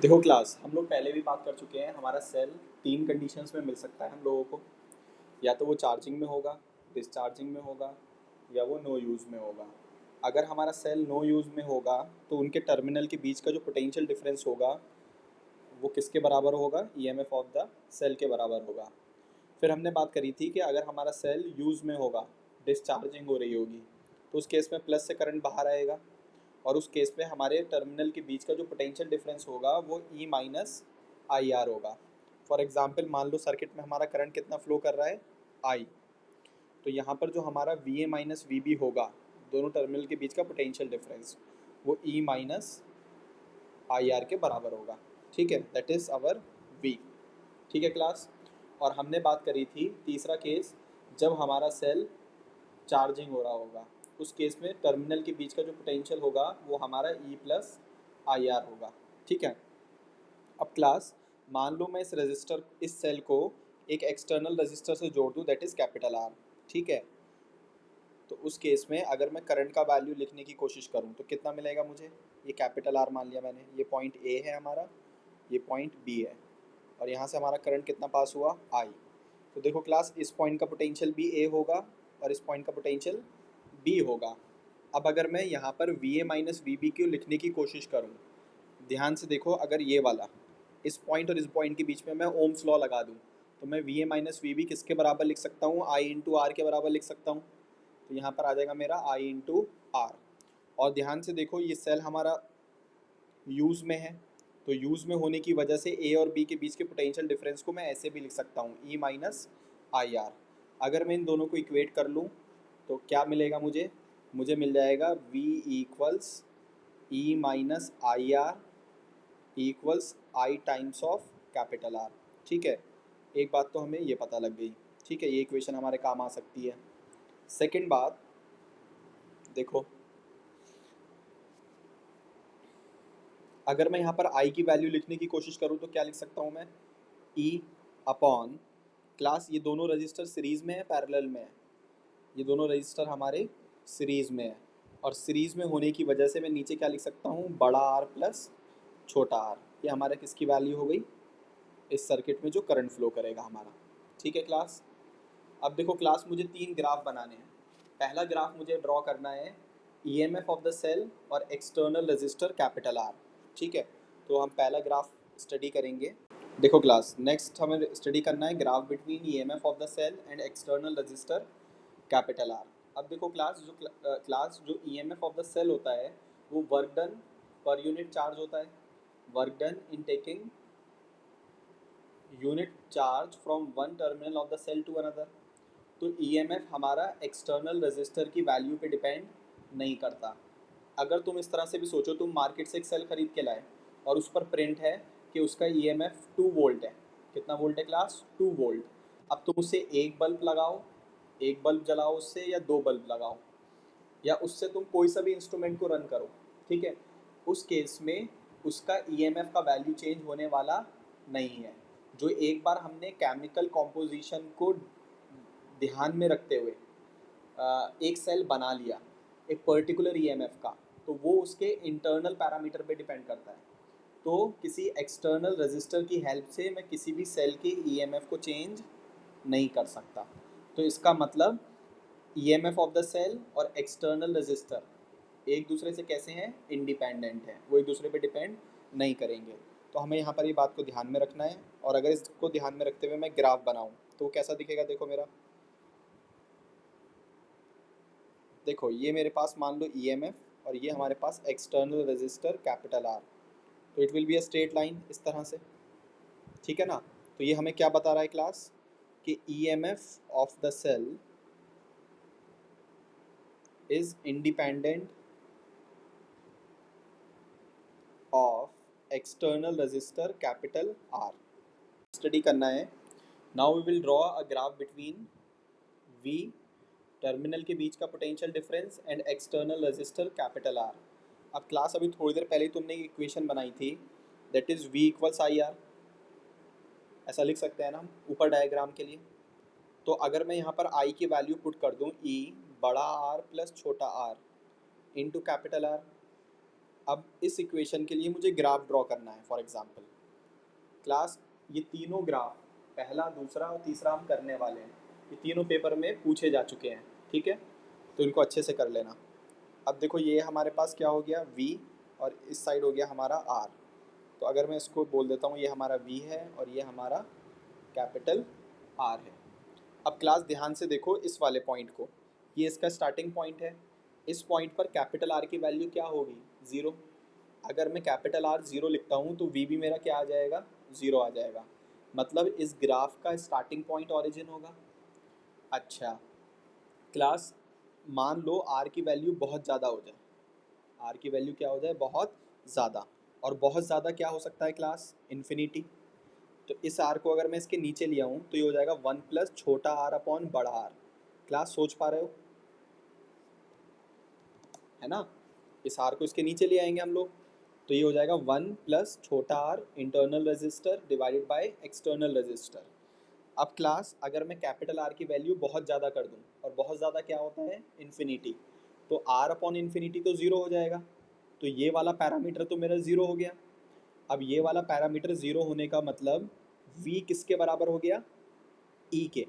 देखो क्लास, हम लोग पहले भी बात कर चुके हैं। हमारा सेल तीन कंडीशंस में मिल सकता है हम लोगों को। या तो वो चार्जिंग में होगा, डिस्चार्जिंग में होगा, या वो नो यूज़ में होगा। अगर हमारा सेल नो यूज़ में होगा तो उनके टर्मिनल के बीच का जो पोटेंशियल डिफरेंस होगा वो किसके बराबर होगा? ईएमएफ ऑफ द सेल के बराबर होगा। फिर हमने बात करी थी कि अगर हमारा सेल यूज़ में होगा, डिस्चार्जिंग हो रही होगी, तो उस केस में प्लस से करंट बाहर आएगा, और उस केस में हमारे टर्मिनल के बीच का जो पोटेंशियल डिफरेंस होगा वो ई माइनस आई आर होगा। फॉर एग्जांपल मान लो सर्किट में हमारा करंट कितना फ्लो कर रहा है? आई। तो यहाँ पर जो हमारा V A minus V B होगा, दोनों टर्मिनल के बीच का पोटेंशियल डिफरेंस, वो ई माइनस आई आर के बराबर होगा। ठीक है, दैट इज़ आवर वी। ठीक है क्लास। और हमने बात करी थी तीसरा केस, जब हमारा सेल चार्जिंग हो रहा होगा, उस केस में टर्मिनल के बीच का जो पोटेंशियल होगा वो हमारा ई प्लस आई आर होगा। ठीक है। अब क्लास, मान लो मैं इस सेल को एक एक्सटर्नल रजिस्टर से जोड़ दूँ, दैट इज़ कैपिटल आर। ठीक है। तो उस केस में अगर मैं करंट का वैल्यू लिखने की कोशिश करूँ तो कितना मिलेगा मुझे? ये कैपिटल आर मान लिया मैंने, ये पॉइंट ए है हमारा, ये पॉइंट बी है, और यहाँ से हमारा करंट कितना पास हुआ? आई। तो देखो क्लास, इस पॉइंट का पोटेंशियल भी ए होगा और इस पॉइंट का पोटेंशियल बी होगा। अब अगर मैं यहाँ पर V A minus V B को लिखने की कोशिश करूँ, ध्यान से देखो, अगर ये वाला इस पॉइंट और इस पॉइंट के बीच में मैं ओम्स लॉ लगा दूँ तो मैं V A minus V B किसके बराबर लिख सकता हूँ? आई इंटू आर के बराबर लिख सकता हूँ। तो यहाँ पर आ जाएगा मेरा आई इंटू आर। और ध्यान से देखो, ये सेल हमारा यूज़ में है, तो यूज़ में होने की वजह से ए और बी के बीच के पोटेंशियल डिफरेंस को मैं ऐसे भी लिख सकता हूँ, ई माइनस आई आर। अगर मैं इन दोनों को इक्वेट कर लूँ तो क्या मिलेगा मुझे? मुझे मिल जाएगा V equals E minus I R equals I times of capital R. ठीक है, एक बात तो हमें ये पता लग गई। ठीक है, ये इक्वेशन हमारे काम आ सकती है। सेकंड बात देखो, अगर मैं यहाँ पर आई की वैल्यू लिखने की कोशिश करूँ तो क्या लिख सकता हूँ मैं? ई अपॉन क्लास, ये दोनों रजिस्टर सीरीज़ में है, पैरेलल में है। ये दोनों रजिस्टर हमारे सीरीज़ में है, और सीरीज़ में होने की वजह से मैं नीचे क्या लिख सकता हूँ? बड़ा आर प्लस छोटा आर। ये हमारा किसकी वैल्यू हो गई? इस सर्किट में जो करंट फ्लो करेगा हमारा। ठीक है क्लास। अब देखो क्लास, मुझे तीन ग्राफ बनाने हैं। पहला ग्राफ मुझे ड्रॉ करना है ईएमएफ ऑफ द सेल और एक्सटर्नल रजिस्टर कैपिटल आर। ठीक है, तो हम पहला ग्राफ स्टडी करेंगे। देखो क्लास, नेक्स्ट हमें स्टडी करना है graph between EMF of the cell and external resistor capital R. अब देखो क्लास, जो ईएमएफ ऑफ द सेल होता है वो work done per unit charge होता है, work done in taking unit charge from one terminal of the cell to another. तो EMF हमारा एक्सटर्नल रजिस्टर की वैल्यू पे डिपेंड नहीं करता। अगर तुम इस तरह से भी सोचो, तुम मार्केट से एक सेल खरीद के लाए और उस पर प्रिंट है कि उसका ईएमएफ 2 वोल्ट है। कितना वोल्ट है क्लास? 2 वोल्ट। अब तुम उससे एक बल्ब लगाओ, एक बल्ब जलाओ उससे, या दो बल्ब लगाओ, या उससे तुम कोई सा भी इंस्ट्रूमेंट को रन करो। ठीक है, उस केस में उसका ईएमएफ का वैल्यू चेंज होने वाला नहीं है। जो एक बार हमने केमिकल कॉम्पोजिशन को ध्यान में रखते हुए एक सेल बना लिया एक पर्टिकुलर ईएमएफ का, तो वो उसके इंटरनल पैरामीटर पे डिपेंड करता है। तो किसी एक्सटर्नल रजिस्टर की हेल्प से मैं किसी भी सेल के ईएमएफ को चेंज नहीं कर सकता। तो इसका मतलब ईएमएफ ऑफ द सेल और एक्सटर्नल रजिस्टर एक दूसरे से कैसे हैं? इंडिपेंडेंट हैं, वो एक दूसरे पे डिपेंड नहीं करेंगे। तो हमें यहाँ पर ये बात को ध्यान में रखना है, और अगर इसको ध्यान में रखते हुए मैं ग्राफ बनाऊँ तो वो कैसा दिखेगा? देखो मेरा, देखो ये मेरे पास मान लो ईएमएफ और ये हमारे पास एक्सटर्नल रजिस्टर कैपिटल आर। तो it will be a straight line इस तरह से। ठीक है ना। तो ये हमें क्या बता रहा है क्लास? कि EMF of the cell is independent of external resistor capital R. Study करना है। Now we will draw a graph between V, terminal के बीच का potential difference, and external resistor capital R. अब क्लास, अभी थोड़ी देर पहले ही तुमने एक इक्वेशन बनाई थी, that is V equals I R. ऐसा लिख सकते हैं ना हम ऊपर डायग्राम के लिए। तो अगर मैं यहाँ पर आई की वैल्यू पुट कर दूँ ई बड़ा आर प्लस छोटा आर इंटू कैपिटल आर, अब इस इक्वेशन के लिए मुझे ग्राफ ड्रॉ करना है। फॉर एग्जांपल क्लास, ये तीनों ग्राफ, पहला, दूसरा और तीसरा हम करने वाले हैं। ये तीनों पेपर में पूछे जा चुके हैं, ठीक है, तो इनको अच्छे से कर लेना। अब देखो ये हमारे पास क्या हो गया v, और इस साइड हो गया हमारा r। तो अगर मैं इसको बोल देता हूँ ये हमारा v है और ये हमारा कैपिटल R है। अब क्लास ध्यान से देखो इस वाले पॉइंट को, ये इसका स्टार्टिंग पॉइंट है। इस पॉइंट पर कैपिटल R की वैल्यू क्या होगी? ज़ीरो। अगर मैं कैपिटल R ज़ीरो लिखता हूँ तो V भी मेरा क्या आ जाएगा? ज़ीरो आ जाएगा। मतलब इस ग्राफ का स्टार्टिंग पॉइंट ऑरिजिन होगा। अच्छा क्लास, मान लो R की वैल्यू बहुत ज़्यादा हो जाए, R की वैल्यू क्या हो जाए? बहुत ज़्यादा। और बहुत ज़्यादा क्या हो सकता है क्लास? इन्फिनिटी। तो इस R को अगर मैं इसके नीचे लिया हूँ तो ये हो जाएगा वन प्लस छोटा r अपॉन बड़ा R। क्लास सोच पा रहे हो? है ना? इस R को इसके नीचे ले आएंगे हम लोग तो ये हो जाएगा वन प्लस छोटा r internal register divided by external register. अब क्लास अगर मैं कैपिटल R की वैल्यू बहुत ज़्यादा कर दूँ, और बहुत ज़्यादा क्या होता है? इन्फिनिटी। तो R अपॉन इन्फिनिटी तो ज़ीरो हो जाएगा। तो ये वाला पैरामीटर तो मेरा ज़ीरो हो गया। अब ये वाला पैरामीटर ज़ीरो होने का मतलब v किसके बराबर हो गया? e के।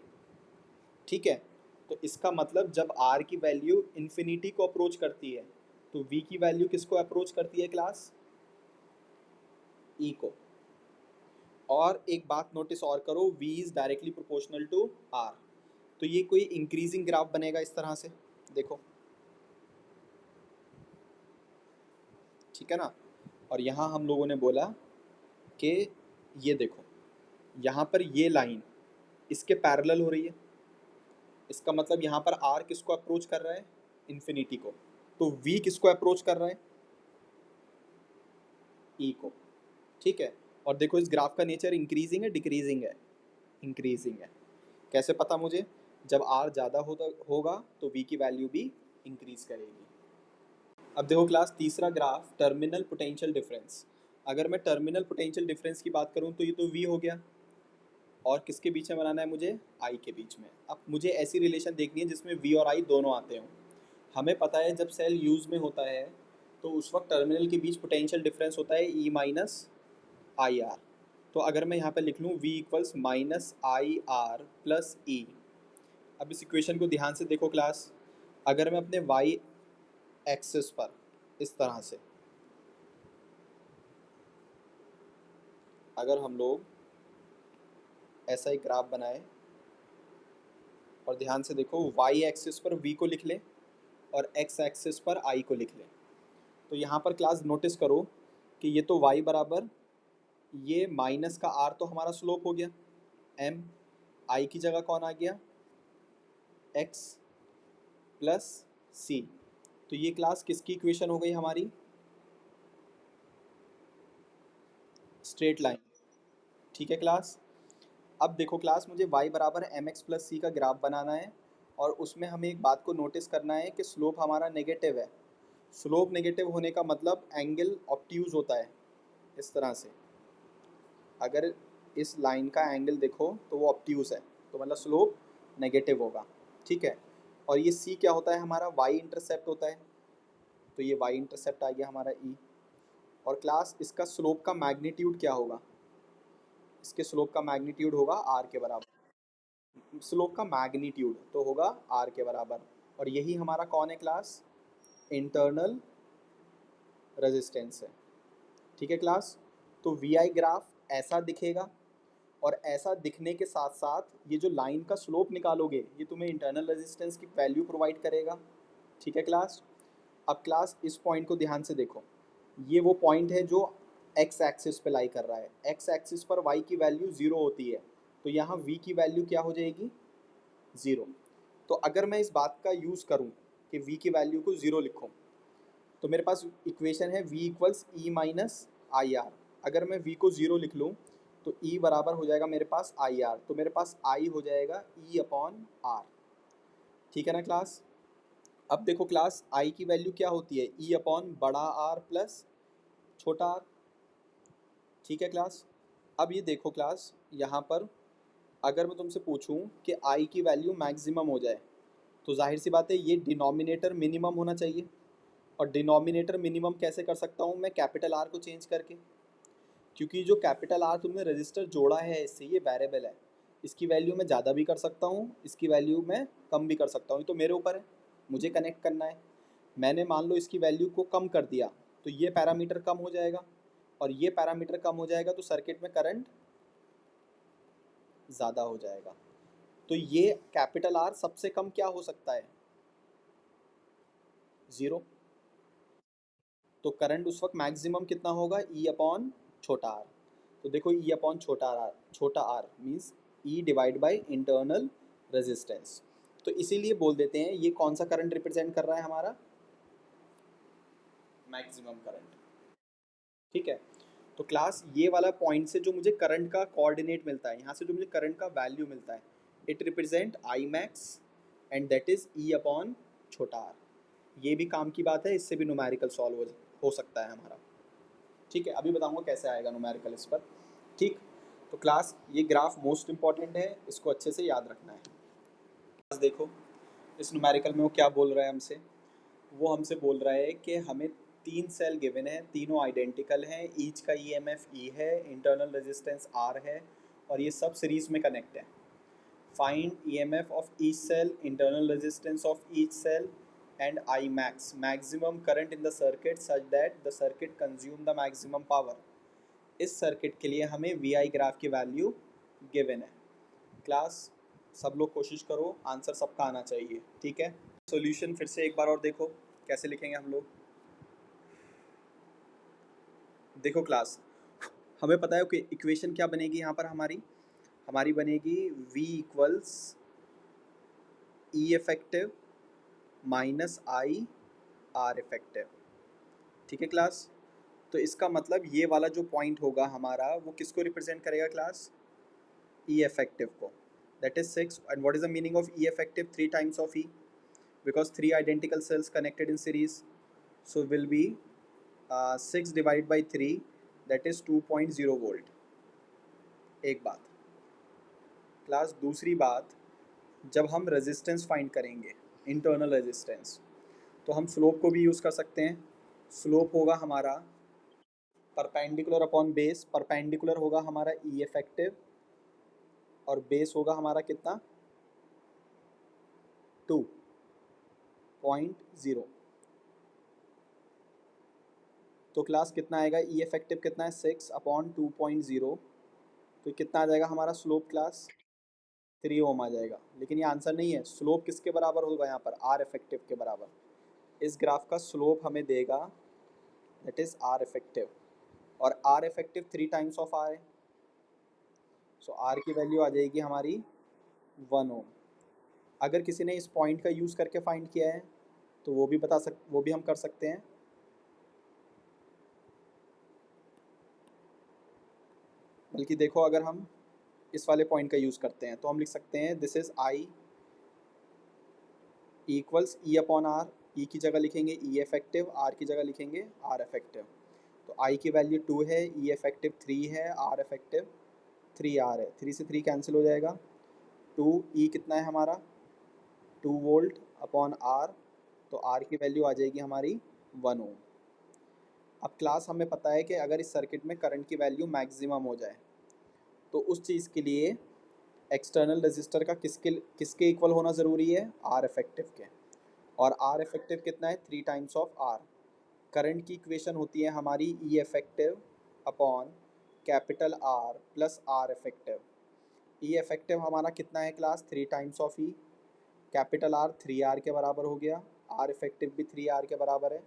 ठीक है, तो इसका मतलब जब r की वैल्यू इन्फिनिटी को अप्रोच करती है तो v की वैल्यू किसको अप्रोच करती है क्लास? e को। और एक बात नोटिस और करो, v is directly proportional to r। तो ये कोई इंक्रीजिंग ग्राफ बनेगा इस तरह से, देखो, ठीक है ना। और यहाँ हम लोगों ने बोला कि ये देखो, यहाँ पर ये लाइन इसके पैरेलल हो रही है। इसका मतलब यहाँ पर r किसको अप्रोच कर रहा है? इन्फिनिटी को। तो v किसको अप्रोच कर रहा है? e को। ठीक है, और देखो इस ग्राफ का नेचर इंक्रीजिंग है डिक्रीजिंग है? इंक्रीजिंग है। कैसे पता मुझे? जब r ज़्यादा होगा तो v की वैल्यू भी इंक्रीज करेगी। अब देखो क्लास तीसरा ग्राफ, टर्मिनल पोटेंशियल डिफरेंस। अगर मैं टर्मिनल पोटेंशियल डिफरेंस की बात करूँ तो ये तो v हो गया, और किसके बीच में बनाना है मुझे? i के बीच में। अब मुझे ऐसी रिलेशन देखनी है जिसमें v और i दोनों आते हों। हमें पता है जब सेल यूज़ में होता है तो उस वक्त टर्मिनल के बीच पोटेंशियल डिफरेंस होता है e माइनस आई आर। तो अगर मैं यहाँ पे लिख लूँ v equals minus I R plus E. अब इस इक्वेशन को ध्यान से देखो क्लास, अगर मैं अपने y एक्सिस पर इस तरह से, अगर हम लोग ऐसा एक ग्राफ बनाए और ध्यान से देखो y एक्सिस पर v को लिख ले और x एक्सिस पर i को लिख ले, तो यहाँ पर क्लास नोटिस करो कि ये तो y बराबर, ये माइनस का r तो हमारा स्लोप हो गया m, i की जगह कौन आ गया? x plus c। तो ये क्लास किसकी इक्वेशन हो गई हमारी? Straight line. ठीक है क्लास। अब देखो क्लास, मुझे y बराबर एम एक्स प्लस सी का ग्राफ बनाना है, और उसमें हमें एक बात को नोटिस करना है कि स्लोप हमारा नेगेटिव है। स्लोप नेगेटिव होने का मतलब एंगल ऑब्ट्यूज होता है इस तरह से। अगर इस लाइन का एंगल देखो तो वो ऑब्ट्यूज है, तो मतलब स्लोप नेगेटिव होगा। ठीक है, और ये c क्या होता है हमारा? y इंटरसेप्ट होता है। तो ये y इंटरसेप्ट आ गया हमारा e। और क्लास इसका स्लोप का मैग्नीट्यूड क्या होगा? इसके स्लोप का मैग्नीट्यूड होगा r के बराबर। स्लोप का मैग्नीट्यूड तो होगा r के बराबर, और यही हमारा कौन है क्लास? इंटरनल रेजिस्टेंस है। ठीक है क्लास। तो वी आई ग्राफ ऐसा दिखेगा, और ऐसा दिखने के साथ साथ ये जो लाइन का स्लोप निकालोगे ये तुम्हें इंटरनल रेजिस्टेंस की वैल्यू प्रोवाइड करेगा। ठीक है क्लास। अब क्लास इस पॉइंट को ध्यान से देखो, ये वो पॉइंट है जो एक्स एक्सिस पे लाई कर रहा है। एक्स एक्सिस पर वाई की वैल्यू ज़ीरो होती है, तो यहाँ वी की वैल्यू क्या हो जाएगी? ज़ीरो। तो अगर मैं इस बात का यूज़ करूँ कि v की वैल्यू को ज़ीरो लिखूँ, तो मेरे पास इक्वेशन है v equals E minus I are. अगर मैं v को ज़ीरो लिख लूँ तो e बराबर हो जाएगा मेरे पास आई आर, तो मेरे पास i हो जाएगा e अपॉन आर। ठीक है ना क्लास। अब देखो क्लास, i की वैल्यू क्या होती है? e अपॉन बड़ा r प्लस छोटा r। ठीक है क्लास। अब ये देखो क्लास, यहाँ पर अगर मैं तुमसे पूछूं कि i की वैल्यू मैक्सिमम हो जाए तो जाहिर सी बात है ये डिनोमिनेटर मिनिमम होना चाहिए। और डिनोमिनेटर मिनिमम कैसे कर सकता हूँ मैं, कैपिटल आर को चेंज करके, क्योंकि जो कैपिटल आर तुमने रजिस्टर जोड़ा है इससे ये वेरिएबल है, इसकी वैल्यू मैं ज़्यादा भी कर सकता हूँ, इसकी वैल्यू मैं कम भी कर सकता हूँ, ये तो मेरे ऊपर है, मुझे कनेक्ट करना है। मैंने मान लो इसकी वैल्यू को कम कर दिया तो ये पैरामीटर कम हो जाएगा, और ये पैरामीटर कम हो जाएगा तो सर्किट में करंट ज़्यादा हो जाएगा। तो ये कैपिटल आर सबसे कम क्या हो सकता है, 0। तो करंट उस वक्त मैक्सिमम कितना होगा, ई अपॉन छोटा आर। तो देखो ई अपॉन छोटा R means E divide by internal resistance. तो इसीलिए बोल देते हैं ये कौन सा करंट रिप्रेजेंट कर रहा है, हमारा मैक्सिमम करंट। ठीक है, तो क्लास ये वाला पॉइंट से जो मुझे करंट का कोऑर्डिनेट मिलता है, यहाँ से जो मुझे करंट का वैल्यू मिलता है, it represent I max and that is E upon छोटा आर। ये भी काम की बात है, इससे भी न्यूमेरिकल सॉल्व हो सकता है हमारा। ठीक है, अभी बताऊंगा कैसे आएगा न्यूमेरिकल इस पर। ठीक, तो क्लास ये ग्राफ मोस्ट इंपॉर्टेंट है, इसको अच्छे से याद रखना है। क्लास देखो इस न्यूमेरिकल में वो क्या बोल रहा है हमसे, वो हमसे बोल रहा है कि हमें 3 सेल गिवन है, तीनों आइडेंटिकल हैं, ईच का ईएमएफ ई है, इंटरनल रेजिस्टेंस आर है, और ये सब सीरीज में कनेक्ट है। Find EMF of each cell, internal resistance of each cell and I max, maximum current in the circuit such that the circuit consume the maximum power। इस circuit के लिए हमें VI ग्राफ की value given है। Class सब लोग कोशिश करो, आंसर सबका आना चाहिए। ठीक है, सॉल्यूशन फिर से एक बार और देखो कैसे लिखेंगे हम लोग। देखो क्लास, हमें पता है कि इक्वेशन क्या बनेगी यहाँ पर, हमारी बनेगी V equals E effective minus I R effective. ठीक है क्लास, तो इसका मतलब ये वाला जो पॉइंट होगा हमारा वो किसको रिप्रेजेंट करेगा क्लास, ई इफेक्टिव को, that is 6। And what is the meaning of E effective, 3 times of E, because 3 identical sales connected in series, so will be 6 divide by 3 that is 2.0 volt. एक बात class, दूसरी बात, जब हम resistance find करेंगे internal resistance, तो हम slope को भी यूज़ कर सकते हैं। स्लोप होगा हमारा परपेंडिकुलर अपॉन बेस, परपेंडिकुलर होगा हमारा ई इफेक्टिव और बेस होगा हमारा कितना, 2.0। तो क्लास कितना आएगा, ई इफेक्टिव कितना है 6 अपॉन 2.0, तो कितना आ जाएगा हमारा स्लोप क्लास, 3 ओम आ जाएगा। लेकिन ये आंसर नहीं है, स्लोप किसके बराबर होगा यहाँ पर, आर इफेक्टिव के बराबर। इस ग्राफ का स्लोप हमें देगा दैट इज आर इफेक्टिव, और R effective 3 times of R है, सो आर की वैल्यू आ जाएगी हमारी 1 ओम। अगर किसी ने इस पॉइंट का यूज़ करके फाइंड किया है तो वो भी हम कर सकते हैं। बल्कि देखो, अगर हम इस वाले पॉइंट का यूज़ करते हैं तो हम लिख सकते हैं this is I equals E upon R. E की जगह लिखेंगे ई इफेक्टिव, आर की जगह लिखेंगे आर इफेक्टिव। तो आई की वैल्यू 2 है, ई इफेक्टिव 3 है, आर इफेक्टिव 3 आर है, 3 से 3 कैंसिल हो जाएगा। 2 ई कितना है हमारा 2 वोल्ट अपॉन आर, तो आर की वैल्यू आ जाएगी हमारी 1 ओम। अब क्लास हमें पता है कि अगर इस सर्किट में करंट की वैल्यू मैक्सिमम हो जाए तो उस चीज़ के लिए एक्सटर्नल रजिस्टर का किसके किसके इक्वल होना ज़रूरी है, आर इफेक्टिव के। और आर इफेक्टिव कितना है, 3 टाइम्स ऑफ आर। करंट की इक्वेशन होती है हमारी E effective upon capital R plus R effective. E effective हमारा कितना है class, 3 times of E, capital R 3 R के बराबर हो गया, आर इफेक्टिव भी 3 आर के बराबर है,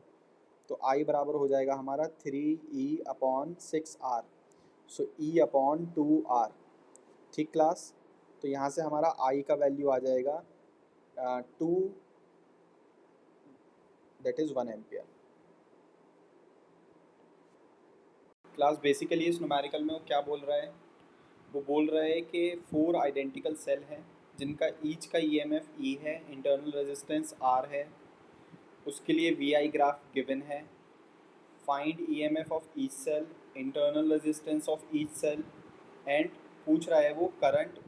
तो आई बराबर हो जाएगा हमारा 3 E upon 6 R, so E upon 2 R. ठीक क्लास, तो यहाँ से हमारा आई का वैल्यू आ जाएगा 2, that is 1 ampere. Class basically इस न्यूमेरिकल में वो क्या बोल रहा है, वो बोल रहा है कि 4 आइडेंटिकल सेल हैं जिनका ईच का ईएमएफ ई है, इंटरनल रेजिस्टेंस आर है, उसके लिए वीआई ग्राफ गिवन है। Find EMF of each cell, internal resistance of each cell, and पूछ रहा है वो करंट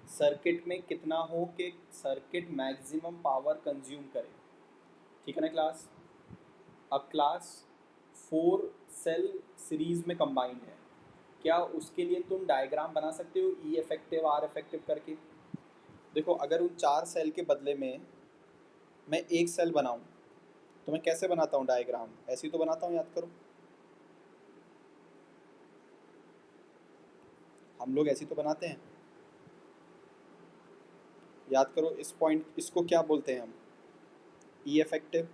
सर्किट में कितना हो कि सर्किट मैक्सिमम पावर कंज्यूम करे। ठीक है ना क्लास, अब क्लास 4 सेल सीरीज में कंबाइंड है, क्या उसके लिए तुम डायग्राम बना सकते हो ई इफेक्टिव आर इफेक्टिव करके? देखो, अगर उन 4 सेल के बदले में मैं एक सेल बनाऊं तो मैं कैसे बनाता हूँ डायग्राम? ऐसे ही तो बनाता हूँ, याद करो। हम लोग ऐसे ही तो बनाते हैं, याद करो। इस पॉइंट, इसको क्या बोलते हैं हम? E effective.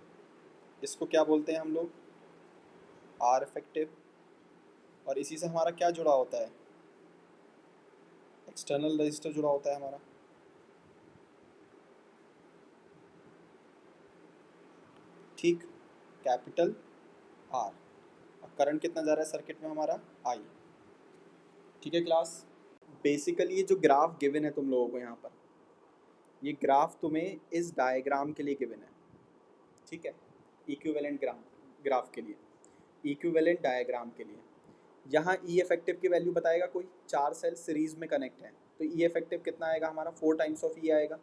इसको क्या बोलते हैं हम लोग? R effective. और इसी से हमारा क्या जुड़ा होता है? एक्सटर्नल रजिस्टर जुड़ा होता है हमारा। ठीक, कैपिटल आर। और करंट कितना जा रहा है सर्किट में हमारा? आई। ठीक है क्लास। बेसिकली ये जो ग्राफ गिवन है तुम लोगों को यहाँ पर, ये ग्राफ तुम्हें इस डायग्राम के लिए गिवन है, ठीक है? इक्विवेलेंट ग्राफ के लिए, इक्विवेलेंट डायग्राम के लिए। यहाँ ई इफेक्टिव की वैल्यू बताएगा कोई? 4 सेल सीरीज में कनेक्ट है, तो ई इफेक्टिव कितना आएगा हमारा? 4 टाइम्स ऑफ ई आएगा।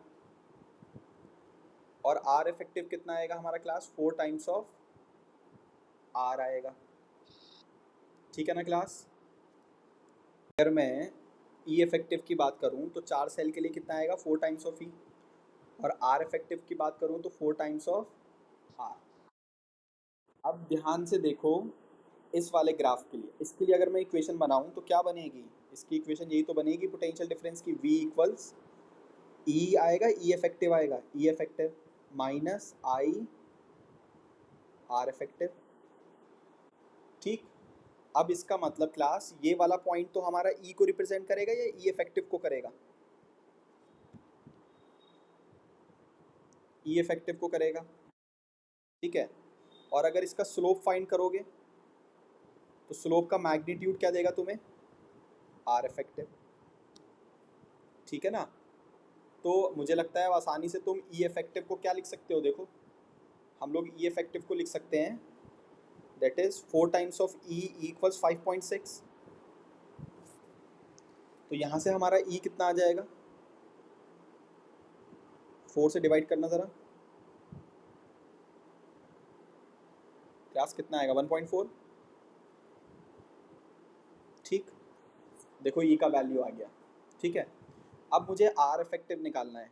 और आर इफेक्टिव कितना आएगा हमारा क्लास? 4 टाइम्स ऑफ आर आएगा। ठीक है ना क्लास? अगर मैं ई इफेक्टिव की बात करूँ तो 4 सेल के लिए कितना आएगा? 4 टाइम्स ऑफ ई। और आर इफेक्टिव की बात करूँ तो 4 टाइम्स ऑफ आर। अब ध्यान से देखो, इस वाले ग्राफ के लिए, इसके लिए अगर मैं इक्वेशन बनाऊं तो क्या बनेगी? इसकी इक्वेशन यही तो बनेगी पोटेंशियल डिफरेंस की, V इक्वल्स ई आएगा, ई इफेक्टिव आएगा, E effective minus I R effective. ठीक। अब इसका मतलब क्लास, ये वाला पॉइंट तो हमारा ई को रिप्रेजेंट करेगा या ई इफेक्टिव को करेगा? ई इफेक्टिव को करेगा, ठीक है। और अगर इसका स्लोप फाइंड करोगे तो स्लोप का मैग्नीट्यूड क्या देगा तुम्हें? R effective. ठीक है ना? तो मुझे लगता है आसानी से तुम ई इफेक्टिव को क्या लिख सकते हो? देखो, हम लोग ई इफेक्टिव को लिख सकते हैं, that is 4 times of E equals 5.6। तो यहाँ से हमारा ई कितना आ जाएगा? 4 से डिवाइड करना ज़रा, क्लास कितना आएगा? 1.4। ठीक, देखो ई का वैल्यू आ गया। ठीक है। अब मुझे आर इफेक्टिव निकालना है।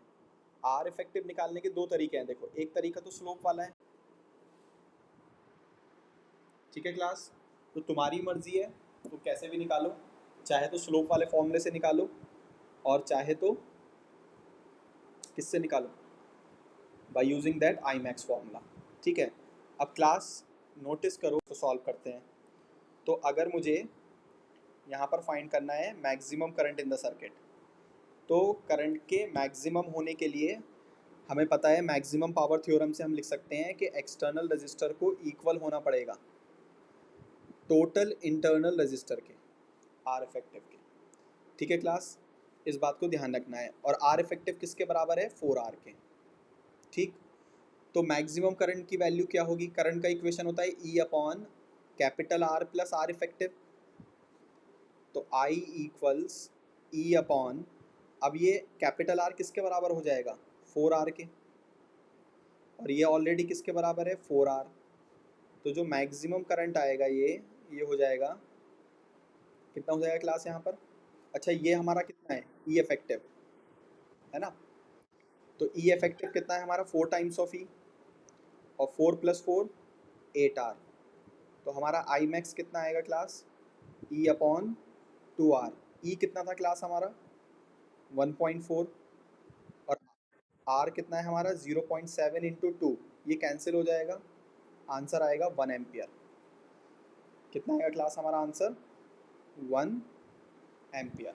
आर इफेक्टिव निकालने के दो तरीके हैं। देखो, एक तरीका तो स्लोप वाला है, ठीक है क्लास? तो तुम्हारी मर्जी है, तुम कैसे भी निकालो, चाहे तो स्लोप वाले फॉर्मूले से निकालो और चाहे तो किससे निकालो? By using that I max formula. ठीक है। अब क्लास नोटिस करो, तो सॉल्व करते हैं। तो अगर मुझे यहाँ पर फाइंड करना है maximum current in the circuit, तो करंट के मैक्सिमम होने के लिए हमें पता है, मैक्सिमम पावर थ्योरम से हम लिख सकते हैं कि एक्सटर्नल रजिस्टर को इक्वल होना पड़ेगा टोटल इंटरनल रजिस्टर के, आर इफेक्टिव के। ठीक है क्लास, इस बात को ध्यान रखना है। और आर इफेक्टिव किसके बराबर है? 4R के। ठीक। तो मैक्सिमम करंट की वैल्यू क्या होगी? करंट का इक्वेशन होता है E upon capital R plus R effective. तो आई इक्वल्स ई अपॉन, अब ये कैपिटल आर किसके बराबर हो जाएगा? 4R के। और ये ऑलरेडी किसके बराबर है? 4R। तो जो मैक्सिमम करंट आएगा ये हो जाएगा, कितना हो जाएगा क्लास यहाँ पर? अच्छा, ये हमारा कितना है? ई इफेक्टिव है ना? तो ई इफेक्टिव कितना है हमारा? 4 टाइम्स ऑफ ई, और 4 + 4 8R। तो हमारा आई मैक्स कितना आएगा क्लास? ई अपॉन 2R। ई कितना था क्लास हमारा? 1.4। और आर कितना है हमारा? 0.7 इंटू 2। ये कैंसिल हो जाएगा, आंसर आएगा 1 एम्पियर। कितना आएगा क्लास हमारा आंसर? 1 एम्पियर।